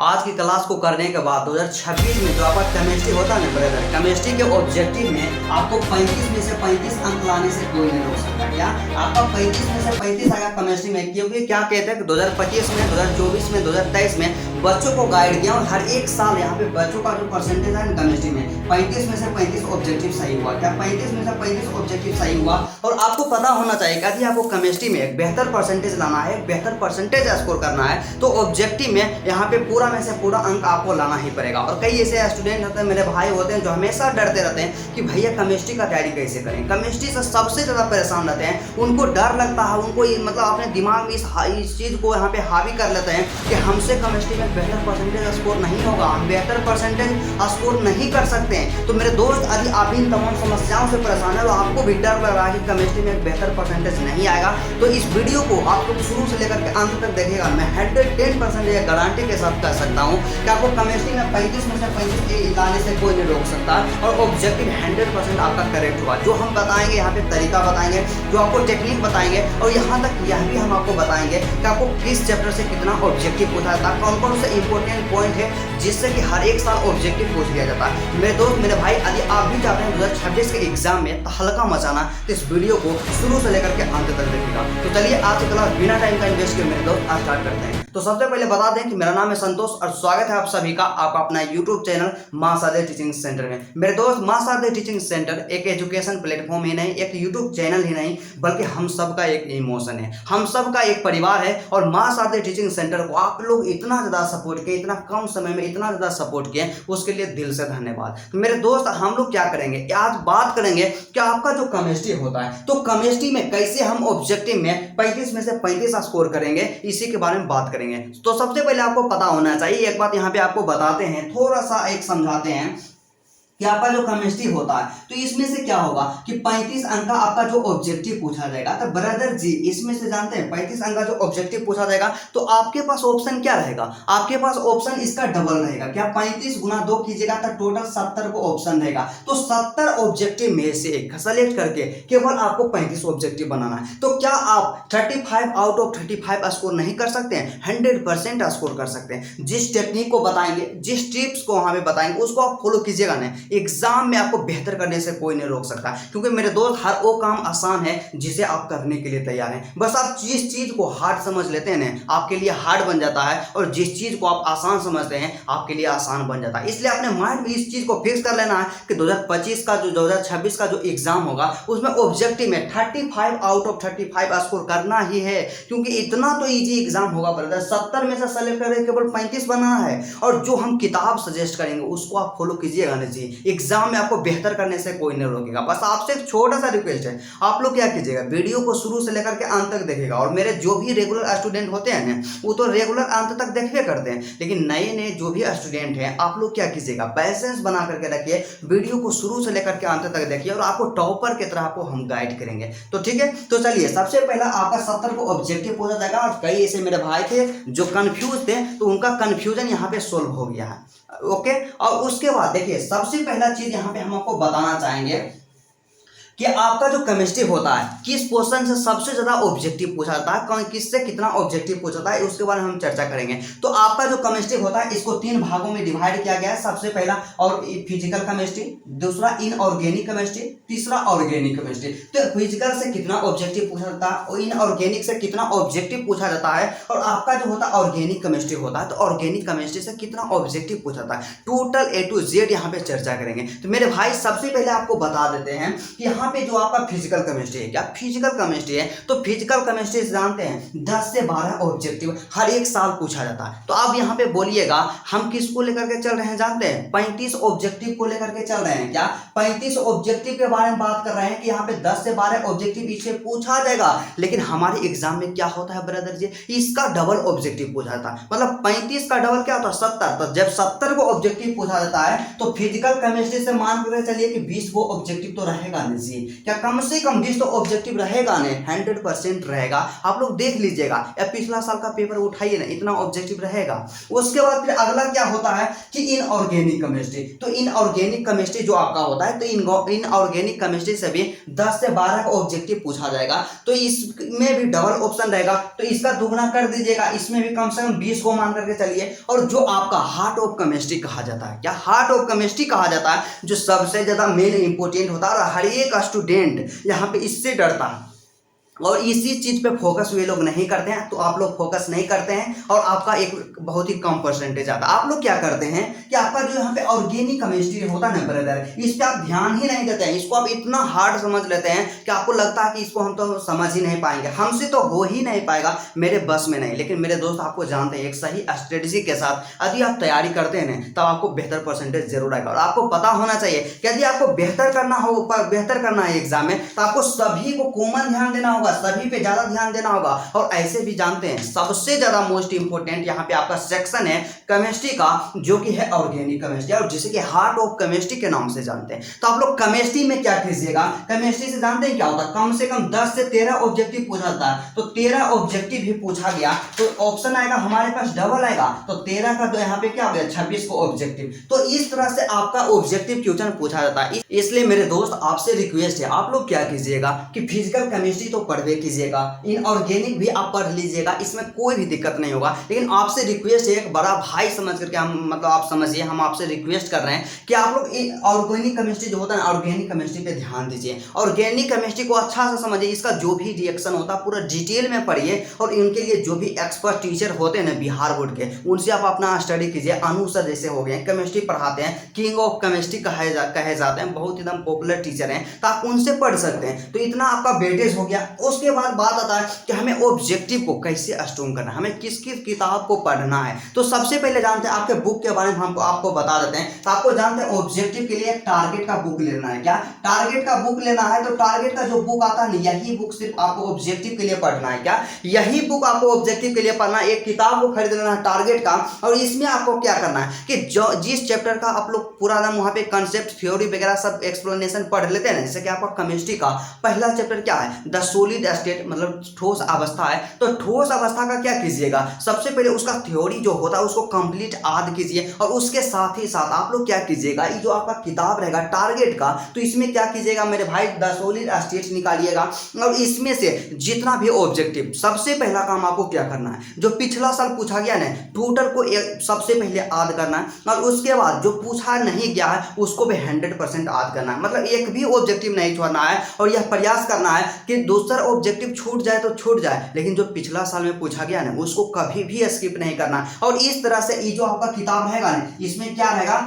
आज की क्लास को करने के बाद 2026 में जो आपका केमिस्ट्री होता है ना ब्रदर, केमिस्ट्री के ऑब्जेक्टिव में आपको 35 में से 35 अंक लाने से कोई नहीं रोक सकता। क्या आपका 35 में से 35 आएगा केमिस्ट्री में? क्योंकि क्या कहते हैं कि 2025 में, 2024 में, 2023 में बच्चों को गाइड किया और हर एक साल यहाँ पे बच्चों का जो परसेंटेज है केमिस्ट्री में 35 में से 35 ऑब्जेक्टिव सही हुआ। क्या 35 में से 35 ऑब्जेक्टिव सही हुआ? और आपको पता होना चाहिए कि यदि आपको केमिस्ट्री में एक बेहतर परसेंटेज लाना है, एक बेहतर परसेंटेज स्कोर करना है, तो ऑब्जेक्टिव में यहाँ पे पूरा में से पूरा अंक आपको लाना ही पड़ेगा। और कई ऐसे स्टूडेंट होते हैं, मेरे भाई होते हैं, जो हमेशा डरते रहते हैं कि भैया केमिस्ट्री का तैयारी कैसे करें। केमिस्ट्री से सबसे ज़्यादा परेशान रहते हैं, उनको डर लगता है, उनको मतलब अपने दिमाग में इस चीज़ को यहाँ पे हावी कर लेते हैं कि हमसे केमिस्ट्री में बेहतर परसेंटेज स्कोर नहीं होगा, हम बेहतर परसेंटेज स्कोर नहीं कर सकते हैं। तो मेरे दोस्त, यदि आप इन तमाम समस्याओं से परेशान है, तो आपको भी डर लग रहा है कि केमिस्ट्री में एक बेहतर परसेंटेज नहीं आएगा, तो इस वीडियो को आप लोग शुरू से लेकर के अंत तक देखिएगा। मैं 110% गारंटी के साथ कह सकता हूँ कि आपको केमिस्ट्री में 35 में से 35 लाने से कोई नहीं रोक सकता और ऑब्जेक्टिव 100% आपका करेक्ट होगा। जो हम बताएंगे यहाँ पे तरीका बताएंगे, जो आपको टेक्निक बताएंगे, और यहाँ तक यह भी हम आपको बताएंगे कि आपको किस चैप्टर से कितना ऑब्जेक्टिव पूछा जाता है, कौन कौन से इंपॉर्टेंट पॉइंट है जिससे कि हर एक साल ऑब्जेक्टिव पूछ लिया जाता है। मेरे दोस्त, मेरे भाई, यदि आप भी चाहते हैं 2026 के एग्जाम में हल्का मचाना, तो इस वीडियो को शुरू से लेकर के अंत तक देखिएगा। तो चलिए आज कल बिना टाइम का इन्वेस्ट किए मेरे दोस्त आज स्टार्ट करते हैं। तो सबसे पहले बता दें कि मेरा नाम है संतोष और स्वागत है आप सभी का आप अपना यूट्यूब चैनल मां शारदे टीचिंग सेंटर में। मेरे दोस्त, मां शारदे टीचिंग सेंटर एक एजुकेशन प्लेटफॉर्म ही नहीं, एक यूट्यूब चैनल ही नहीं, बल्कि हम सबका एक इमोशन है, हम सबका एक परिवार है। और मां शारदे टीचिंग सेंटर को आप लोग इतना ज़्यादा सपोर्ट किए, इतना कम समय में इतना ज़्यादा सपोर्ट किए, उसके लिए दिल से धन्यवाद। तो मेरे दोस्त, हम लोग क्या करेंगे, आज बात करेंगे कि आपका जो केमिस्ट्री होता है, तो केमिस्ट्री में कैसे हम ऑब्जेक्टिव में 35 में से 35 स्कोर करेंगे, इसी के बारे में बात करेंगे। तो सबसे पहले आपको पता होना चाहिए, एक बात यहाँ पे आपको बताते हैं, थोड़ा सा एक समझाते हैं कि आपका जो केमिस्ट्री होता है, तो इसमें से क्या होगा कि 35 अंक का आपका जो ऑब्जेक्टिव पूछा जाएगा। तो ब्रदर जी, इसमें से जानते हैं 35 अंक का जो ऑब्जेक्टिव पूछा जाएगा, तो आपके पास ऑप्शन क्या रहेगा? आपके पास ऑप्शन इसका डबल रहेगा। क्या 35 गुना 2 कीजिएगा तो टोटल 70 को ऑप्शन रहेगा। तो 70 ऑब्जेक्टिव में से एक सेलेक्ट करके केवल आपको 35 ऑब्जेक्टिव बनाना है। तो क्या आप 35 आउट ऑफ 35 स्कोर नहीं कर सकते हैं? 100% स्कोर कर सकते हैं। जिस टेक्निक को बताएंगे, जिस टिप्स को हमें बताएंगे, उसको आप फॉलो कीजिएगा ना, एग्जाम में आपको बेहतर करने से कोई नहीं रोक सकता। क्योंकि मेरे दोस्त, हर वो काम आसान है जिसे आप करने के लिए तैयार हैं। बस आप जिस चीज को हार्ड समझ लेते हैं ना, आपके लिए हार्ड बन जाता है, और जिस चीज को आप आसान समझते हैं आपके लिए आसान बन जाता है। इसलिए अपने माइंड में इस चीज को फिक्स कर लेना है कि 2025 का जो 2026 का जो एग्जाम होगा, उसमें ऑब्जेक्टिव में 35 आउट ऑफ 35 स्कोर करना ही है। क्योंकि इतना तो इजी एग्जाम होगा ब्रदर, 70 में से सेलेक्ट करके केवल 35 बनाना है। और जो हम किताब सजेस्ट करेंगे उसको आप फॉलो कीजिएगा ना जी, एग्जाम में आपको बेहतर करने से कोई नहीं रोकेगा। बस आपसे एक छोटा सा रिक्वेस्ट है, आप लोग क्या कीजिएगा, वीडियो को शुरू से लेकर के अंत तक देखिएगा। और मेरे जो भी रेगुलर स्टूडेंट होते हैं ना, वो तो रेगुलर अंत तक देखिए करते हैं, लेकिन नए नए जो भी स्टूडेंट हैं, आप लोग क्या कीजिएगा, पैसेंस बना करके रखिए, वीडियो को शुरू से लेकर के अंत तक देखिए, और आपको टॉपर की तरह आपको हम गाइड करेंगे। तो ठीक है, तो चलिए सबसे पहला आपका 70 को ऑब्जेक्टिव पूछा जाएगा। और कई ऐसे मेरे भाई थे जो कंफ्यूज थे, तो उनका कंफ्यूजन यहाँ पे सोल्व हो गया है। ओके, और उसके बाद देखिए, सबसे पहला चीज यहाँ पे हम आपको बताना चाहेंगे कि आपका जो केमिस्ट्री होता है, किस क्वेश्चन से सबसे ज्यादा ऑब्जेक्टिव पूछा जाता है, कौन किससे कितना ऑब्जेक्टिव पूछा जाता है, उसके बारे में हम चर्चा करेंगे। तो आपका जो केमिस्ट्री होता है, इसको 3 भागों में डिवाइड किया गया है। सबसे पहला और फिजिकल केमिस्ट्री, दूसरा इनऑर्गेनिक केमिस्ट्री, तीसरा ऑर्गेनिक केमिस्ट्री। तो फिजिकल से कितना ऑब्जेक्टिव पूछा जाता है और इनऑर्गेनिक से कितना ऑब्जेक्टिव पूछा जाता है, और आपका जो होता है ऑर्गेनिक केमिस्ट्री होता है, तो ऑर्गेनिक केमिस्ट्री से कितना ऑब्जेक्टिव पूछा जाता है, टोटल A to Z यहाँ पे चर्चा करेंगे। तो मेरे भाई, सबसे पहले आपको बता देते हैं कि यहाँ पे जो आपका फिजिकल केमिस्ट्री है, क्या फिजिकल केमिस्ट्री है, तो फिजिकल केमिस्ट्री से जानते हैं 10 से 12 ऑब्जेक्टिव हर एक साल पूछा जाता है। तो आप यहाँ पे बोलिएगा, हम किसको लेकर के चल रहे हैं, जानते हैं 35 ऑब्जेक्टिव को लेकर के चल रहे हैं। क्या 35 ऑब्जेक्टिव के बारे में बात कर रहे हैं कि यहाँ पे 10 से 12 ऑब्जेक्टिव इससे पूछा जाएगा। लेकिन हमारे एग्जाम में क्या होता है ब्रदर जी, इसका डबल ऑब्जेक्टिव पूछा जाता है। मतलब 35 का डबल क्या होता है, 70। तो जब 70 को ऑब्जेक्टिव पूछा जाता है, तो फिजिकल केमिस्ट्री से मान कर चलिए कि 20 को ऑब्जेक्टिव तो रहेगा नहीं जी। कीजिए। क्या कम से कम 20 तो ऑब्जेक्टिव रहेगा नहीं, 100% रहेगा। आप लोग देख लीजिएगा या पिछला साल का पेपर उठाइए ना, इतना ऑब्जेक्टिव रहेगा। उसके बाद फिर अगला क्या होता है कि इनऑर्गेनिक केमिस्ट्री। तो इनऑर्गेनिक केमिस्ट्री जो आपका होता है, तो इनऑर्गेनिक केमिस्ट्री से भी 10 से 12 का ऑब्जेक्टिव पूछा जाएगा। तो इसमें भी डबल ऑप्शन रहेगा, तो इसका दुगना कर दीजिएगा, इसमें भी कम से कम 20 को मान करके चलिए। और जो आपका हार्ट ऑफ केमिस्ट्री कहा जाता है, क्या हार्ट ऑफ केमिस्ट्री कहा जाता है, जो सबसे ज्यादा मेन इंपोर्टेंट होता है और हर एक स्टूडेंट यहाँ पे इससे डरता है और इसी चीज पे फोकस वे लोग नहीं करते हैं। तो आप लोग फोकस नहीं करते हैं और आपका एक बहुत ही कम परसेंटेज आता है। आप लोग क्या करते हैं कि आपका जो यहाँ पे ऑर्गेनिक केमिस्ट्री होता है ना ब्रदर, इस पे आप ध्यान ही नहीं देते हैं। इसको आप इतना हार्ड समझ लेते हैं कि आपको लगता है कि इसको हम तो समझ ही नहीं पाएंगे, हमसे तो हो ही नहीं पाएगा, मेरे बस में नहीं। लेकिन मेरे दोस्त आपको जानते हैं, एक सही स्ट्रेटेजी के साथ यदि आप तैयारी करते हैं तब आपको बेहतर परसेंटेज जरूर आएगा। और आपको पता होना चाहिए कि यदि आपको बेहतर करना है एग्जाम में, तो आपको सभी को कॉमन ध्यान देना होगा, सभी पे ज्यादा ध्यान देना होगा। और ऐसे भी जानते हैं सबसे ज्यादा मोस्ट इंपोर्टेंट यहाँ पे आपका सेक्शन है केमिस्ट्री का, जो कि है ऑर्गेनिक केमिस्ट्री, और जिसे कि हार्ट ऑफ केमिस्ट्री के नाम से जानते हैं। तो आप लोग केमिस्ट्री में क्या कीजिएगा, केमिस्ट्री से जानते हैं क्या होता है, कम से कम 10 से 13 ऑब्जेक्टिव पूछा जाता है। तो 13 ऑब्जेक्टिव भी पूछा गया तो ऑप्शन आएगा हमारे पास डबल आएगा, तो 13 का तो यहाँ पे क्या हो गया 26 को ऑब्जेक्टिव। तो इस तरह से आपका ऑब्जेक्टिव क्वेश्चन पूछा जाता है। इसलिए मेरे दोस्त आपसे रिक्वेस्ट है, आप लोग क्या कीजिएगा कि फिजिकल केमिस्ट्री तो पढ़वे कीजिएगा, इनऑर्गेनिक भी आप पढ़ लीजिएगा, इसमें कोई भी दिक्कत नहीं होगा। लेकिन आपसे रिक्वेस्ट है, एक बड़ा भाई समझ करके हम मतलब आप समझिए, हम आपसे रिक्वेस्ट कर रहे हैं कि आप लोग ऑर्गेनिक केमिस्ट्री जो होता है ऑर्गेनिक केमिस्ट्री पे ध्यान दीजिए। ऑर्गेनिक केमिस्ट्री को अच्छा से समझिए, इसका जो भी रिएक्शन होता है पूरा डिटेल में पढ़िए। और इनके लिए जो भी एक्सपर्ट टीचर होते हैं ना बिहार बोर्ड के, उनसे आप अपना स्टडी कीजिए। अनु सर जैसे हो गए, केमिस्ट्री पढ़ाते हैं, किंग ऑफ केमिस्ट्री कहे जाते हैं, बहुत एकदम पॉपुलर टीचर हैं, तो आप उनसे पढ़ सकते हैं। तो इतना आपका वेटेज हो गया। उसके बाद बात आता है कि हमें ऑब्जेक्टिव को कैसे स्ट्रॉन्ग करना है, हमें किस किस किताब को पढ़ना है। तो सबसे पहले जानते हैं, आपके बुक के बारे में हम आपको बता देते हैं। तो आपको जानते हैं ऑब्जेक्टिव के लिए एक टारगेट का बुक लेना है। क्या टारगेट का बुक लेना है, तो टारगेट का जो बुक आता है यही बुक सिर्फ आपको ऑब्जेक्टिव के लिए पढ़ना है। क्या यही बुक आपको ऑब्जेक्टिव के लिए पढ़ना है। एक किताब को खरीद लेना है टारगेट का, और इसमें आपको क्या करना है कि जो जिस चैप्टर का आप लोग पूरा नाम वहाँ पे कंसेप्ट थ्योरी वगैरह सब एक्सप्लेनेशन पढ़ लेते हैं, जैसे कि आपका केमिस्ट्री का पहला चैप्टर क्या है, द सॉलिड स्टेट, मतलब ठोस अवस्था है। तो ठोस अवस्था का क्या कीजिएगा, सबसे पहले उसका थ्योरी जो होता है उसको कंप्लीट याद कीजिए। और उसके साथ ही साथ आप लोग क्या कीजिएगा, ये जो आपका किताब रहेगा टारगेट का, तो इसमें क्या कीजिएगा मेरे भाई, द सॉलिड स्टेट निकालिएगा। और इसमें से जितना भी ऑब्जेक्टिव, सबसे पहला काम आपको क्या करना है, जो पिछला साल पूछा गया ना टोटल को सबसे पहले याद करना है। और उसके बाद जो पूछा नहीं गया है उसको भी 100% याद करना है। मतलब एक भी ऑब्जेक्टिव नहीं छोड़ना है। और यह प्रयास करना है कि दूसरा ऑब्जेक्टिव छूट जाए तो छूट जाए, लेकिन जो पिछला साल में पूछा गया ना उसको कभी भी स्किप नहीं करना। और इस तरह से ये जो आपका किताब रहेगा ना, इसमें क्या रहेगा,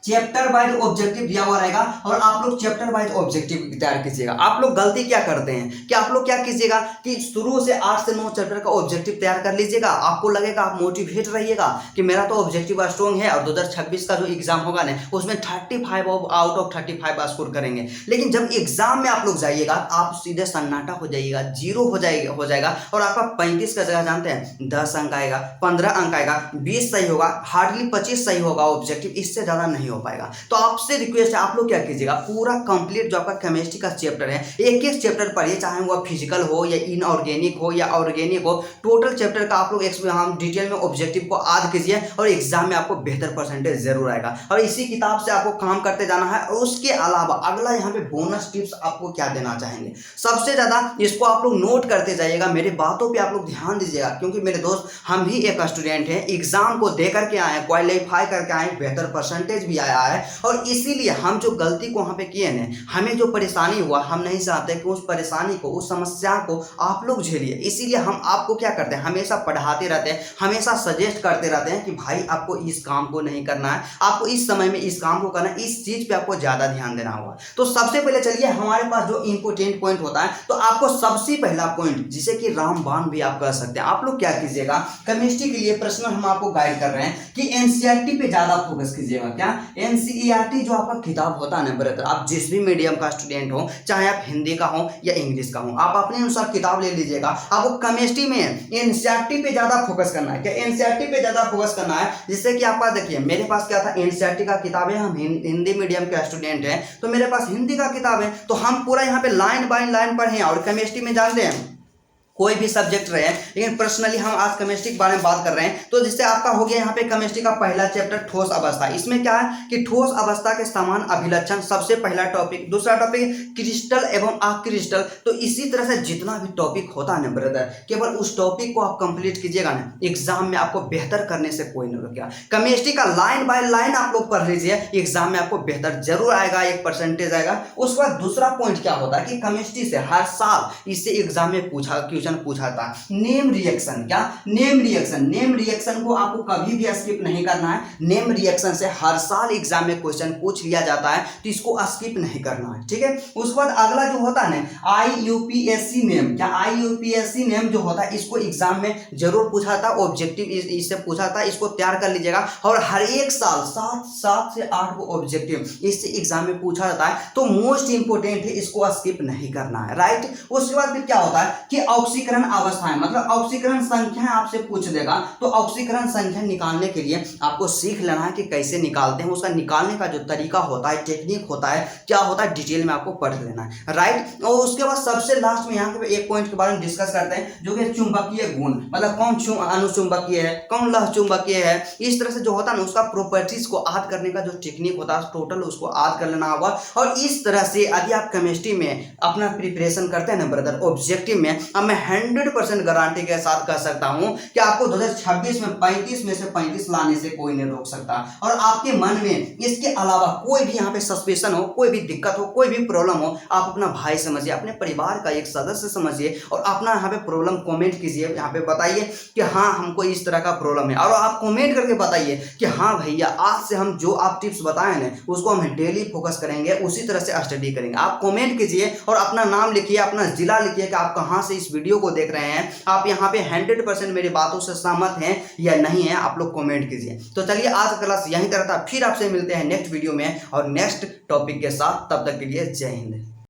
चैप्टर वाइज ऑब्जेक्टिव दिया हुआ रहेगा। और आप लोग चैप्टर वाइज ऑब्जेक्टिव तैयार कीजिएगा। आप लोग गलती क्या करते हैं कि आप लोग क्या कीजिएगा कि शुरू से 8 से 9 चैप्टर का ऑब्जेक्टिव तैयार कर लीजिएगा। आपको लगेगा, आप मोटिवेट रहिएगा कि मेरा तो ऑब्जेक्टिव स्ट्रॉन्ग है और 2026 का जो एग्जाम होगा ना उसमें 35 आउट ऑफ 35 स्कोर करेंगे। लेकिन जब एग्जाम में आप लोग जाइएगा आप सीधे सन्नाटा हो जाइएगा, जीरो हो जाएगा। और आपका 35 का जगह जानते हैं 10 अंक आएगा, 15 अंक आएगा, 20 सही होगा, हार्डली 25 सही होगा ऑब्जेक्टिव, इससे ज्यादा नहीं हो पाएगा। तो आपसे रिक्वेस्ट है, आप लोग क्या कीजिएगा, पूरा कंप्लीट जो आपका केमिस्ट्री का चैप्टर है एक एक चैप्टर पढ़िए, चाहे वो फिजिकल हो या इनऑर्गेनिक हो या ऑर्गेनिक हो, टोटल चैप्टर का आप लोग हम डिटेल में ऑब्जेक्टिव को याद कीजिए। और एग्जाम में आपको बेहतर परसेंटेज जरूर आएगा। और इसी किताब से आपको काम करते जाना है। और उसके अलावा अगला यहाँ पे बोनस टिप्स आपको क्या देना चाहेंगे, सबसे ज्यादा इसको आप लोग नोट करते जाइएगा, मेरी बातों पे आप लोग ध्यान दीजिएगा। क्योंकि मेरे दोस्त हम भी एक स्टूडेंट हैं, एग्जाम को दे करके आए, क्वालिफाई करके आए, बेहतर परसेंटेज भी आया है। और इसीलिए हम जो गलती को वहाँ पे किए हैं, हमें जो परेशानी हुआ, हम नहीं चाहते कि उस परेशानी को, उस समस्या को आप लोग झेलिए। इसीलिए हम आपको क्या करते हैं, हमेशा पढ़ाते रहते हैं, हमेशा सजेस्ट करते रहते हैं कि भाई आपको इस काम को नहीं करना है, आपको इस समय में इस काम को करना है, इस चीज पे आपको ज्यादा ध्यान देना होगा। तो सबसे पहले चलिए, हमारे पास जो इंपोर्टेंट पॉइंट होता है, तो आपको सबसे पहला पॉइंट जिसे कि रामबाण भी आप कर सकते हैं, आप लोग क्या कीजिएगा, केमिस्ट्री के लिए पर्सनल हम आपको गाइड कर रहे हैं कि एनसीईआरटी पे ज्यादा फोकस कीजिएगा। क्या एनसीईआरटी जो आपका किताब होता है ना ब्रदर, आप जिस भी मीडियम का स्टूडेंट हो, चाहे आप हिंदी का हो या इंग्लिश का हो, आप अपने अनुसार किताब ले लीजिएगा। आपको केमिस्ट्री में एनसीईआरटी पे ज्यादा फोकस करना है। क्या एनसीईआरटी पे ज्यादा फोकस करना है, जिससे कि आपका देखिए मेरे पास क्या था, एनसीईआरटी का किताब है, हम हिंदी मीडियम के स्टूडेंट हैं तो मेरे पास हिंदी का किताब है, तो हम पूरा यहाँ पे लाइन बाय लाइन पढ़े। और केमिस्ट्री में जानते हैं कोई भी सब्जेक्ट रहे, लेकिन पर्सनली हम आज केमिस्ट्री के बारे में बात कर रहे हैं। तो जिससे आपका हो गया यहाँ पे केमिस्ट्री का पहला चैप्टर ठोस अवस्था। इसमें क्या है कि ठोस अवस्था के समान अभिलक्षण सबसे पहला टॉपिक। दूसरा टॉपिक क्रिस्टल एवं अक्रिस्टल। तो इसी तरह से जितना भी टॉपिक होता है ना ब्रदर, केवल उस टॉपिक को आप कंप्लीट कीजिएगा ना, एग्जाम में आपको बेहतर करने से कोई नहीं रोकेगा। केमिस्ट्री का लाइन बाय लाइन आप लोग पढ़ लीजिए, एग्जाम में आपको बेहतर जरूर आएगा, 1% आएगा। उसके बाद दूसरा पॉइंट क्या होता है कि केमिस्ट्री से हर साल इससे एग्जाम में पूछा था नेम रिएक्शन। क्या नेम रिएक्शन, नेम रिएक्शन को आपको कभी भी स्किप नहीं करना है। नेम रिएक्शन से हर साल एग्जाम में क्वेश्चन पूछ लिया जाता है, तो इसको स्किप नहीं करना है, ठीक है। उसके बाद अगला जो होता है ना आईयूपीएससी नेम। क्या आईयूपीएससी नेम जो होता है इसको एग्जाम में जरूर पूछा था, ऑब्जेक्टिव इससे पूछा था, इसको तैयार कर लीजिएगा। और हर एक साल 7 से 8 को ऑब्जेक्टिव इससे एग्जाम में पूछा जाता है, तो मोस्ट इंपोर्टेंट है, इसको स्किप नहीं करना है, राइट। उसके बाद फिर क्या होता है कि ऑक्सीकरण अवस्थाएं, मतलब ऑक्सीकरण संख्या आपसे पूछ देगा, तो ऑक्सीकरण संख्या निकालने के लिए आपको सीख लेना है कि कैसे निकालते हैं। उसका निकालने का जो तरीका होता है, टेक्निक होता है, क्या होता है, डिटेल में आपको पढ़ लेना है, राइट। और उसके बाद सबसे लास्ट में यहाँ पे एक पॉइंट के बारे में डिस्कस करते हैं, जो कि चुंबकीय गुण, मतलब कौन अनुचुंबकीय है, कौन लह चुंबकीय है। इस तरह से जो होता है ना उसका प्रॉपर्टीज को याद करने का जो टेक्निक होता है टोटल उसको याद कर लेना होगा। और इस तरह से यदि आप केमिस्ट्री में अपना प्रिपरेशन करते हैं ना ब्रदर, ऑब्जेक्टिव में, अब मैं 100% गारंटी के साथ कह सकता हूं कि आपको 2026 में 35 में से 35 लाने से कोई नहीं रोक सकता। और आपके मन में इसके अलावा कोई भी यहाँ पे सस्पेंशन हो, कोई भी दिक्कत हो, कोई भी प्रॉब्लम हो, आप अपना भाई समझिए, अपने परिवार का एक सदस्य समझिए और अपना यहाँ पे प्रॉब्लम कमेंट कीजिए, यहाँ पे बताइए कि हाँ हमको इस तरह का प्रॉब्लम है। और आप कमेंट करके बताइए कि हाँ भैया आज से हम जो आप टिप्स बताए ना उसको हम डेली फोकस करेंगे, उसी तरह से स्टडी करेंगे। आप कमेंट कीजिए और अपना नाम लिखिए, अपना जिला लिखिए कि आप कहाँ से इस वीडियो को देख रहे हैं, आप यहाँ पे 100% मेरी बातों से सहमत हैं या नहीं है, आप लोग कमेंट कीजिए। तो चलिए आज का क्लास यहीं तक था, फिर आपसे मिलते हैं नेक्स्ट वीडियो में और नेक्स्ट टॉपिक के साथ। तब तक के लिए जय हिंद।